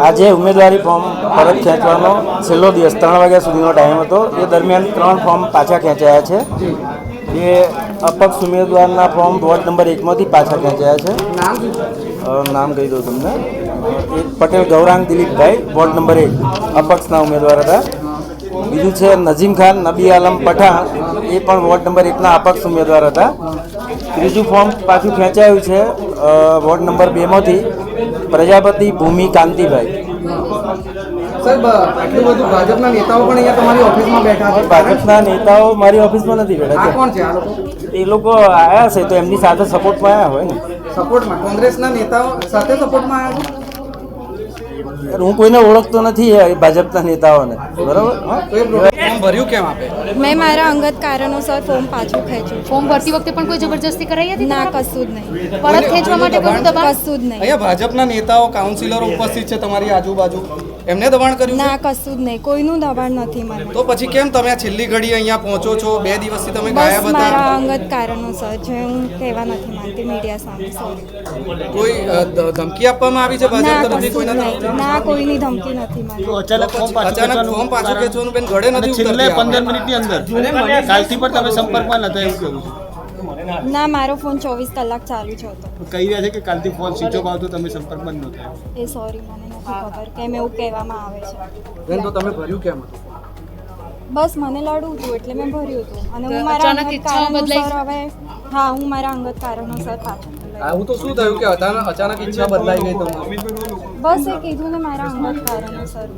આજે ઉમેદવારી ફોર્મ પરત ખેંચવાનો છેલ્લો દિવસ 3 વાગ્યા સુધીનો ટાઈમ હતો. એ દરમિયાન 3 ફોર્મ પાછા ખેંચાયા છે. એ અપક્ષ ઉમેદવારના ફોર્મ વોર્ડ નંબર 1માંથી પાછા ખેંચાયા છે. નામ કહી દઉં તમને. એક પટેલ ગૌરાંગ દિલીપભાઈ, વોર્ડ નંબર 1 અપક્ષના ઉમેદવાર હતા. બીજું છે નજીમ ખાન નબી આલમ પઠાણ, એ પણ વોર્ડ નંબર 1ના અપક્ષ ઉમેદવાર હતા. ત્રીજું ફોર્મ પાછું ખેંચાયું છે વોર્ડ નંબર 2માંથી પ્રજાપતિ ભૂમિ કાંતિભાઈ. સાહેબ, આટલું બધું ભાજપના નેતાઓ પણ અહીંયા તમારી ઓફિસમાં બેઠા છે. ભાજપના નેતાઓ મારી ઓફિસમાં નથી બેઠા. આ કોણ છે આ લોકો? એ લોકો આવ્યા છે તો એમની સાથે સપોર્ટમાં આવ્યા હોય ને. સપોર્ટમાં કોંગ્રેસના નેતાઓ સાથે સપોર્ટમાં આવ્યા છે? હું કોઈને ઓળખતો નથી ભાજપના નેતાઓને, બરાબર. ફોર્મ ભર્યું કેમ આપે? મેં મારા અંગત કારણોસર ફોર્મ પાછું ખેંચ્યું. ફોર્મ ભરતી વખતે પણ કોઈ જબરજસ્તી કરાઈ હતી? ના, કશું જ નહીં. પરત ખેંચવા માટે કોઈ દબાણ? કશું જ નહીં. અહીંયા ભાજપના નેતાઓ કાઉન્સિલરો ઉપસ્થિત છે તમારી આજુબાજુ, એમને દબાણ કર્યું ના, છે? કશું જ નહીં. કોઈનું દબાણ નથી મને. તો પછી કેમ તમે આ છેલ્લી ઘડી અહીંયા પહોંચો છો? 2 દિવસથી તમે ગાયબ બસ મારા હતા. અંગત કારણોસર જે હું કહેવા નથી માંગતી મીડિયા સામે. સોરી. કોઈ ધમકી આપવામાં આવી છે ભાજપ ના, તરફથી? કશું જ કોઈના નહીં. ના, કોઈની ધમકી નથી મને. અચાનક ફોર્મ પાછું ખેંચવાનું બેન ગળે નથી છેલ્લે ઉતરતી. 15 મિનિટની અંદર કાલથી પણ તમે સંપર્કમાં નતા એવું કેવું છે? ના, મારો ફોન 24 કલાક ચાલુ જ હતો. કહી રહ્યા છે કે કાલથી ફોન સ્વિચ ઓફ આવતો તમે સંપર્કમાં જ નહોતા. એ સોરી, મને નથી ખબર કેમ એવું કહેવામાં આવે છે. બેન, તો તમે ભર્યું કેમ હતું? બસ મને લડવું હતું એટલે મેં ભર્યું હતું. અને હું મારા અચાનક અંગત ઈચ્છાઓ બદલાઈ? કારણોસર હવે હું મારા અંગત કારણોસર પાછું આવું તો શું થયું કે અચાનક ઈચ્છા બદલાઈ ગઈ તમારી? બસ એ કીધું ને મારા અંગત કારણોસર.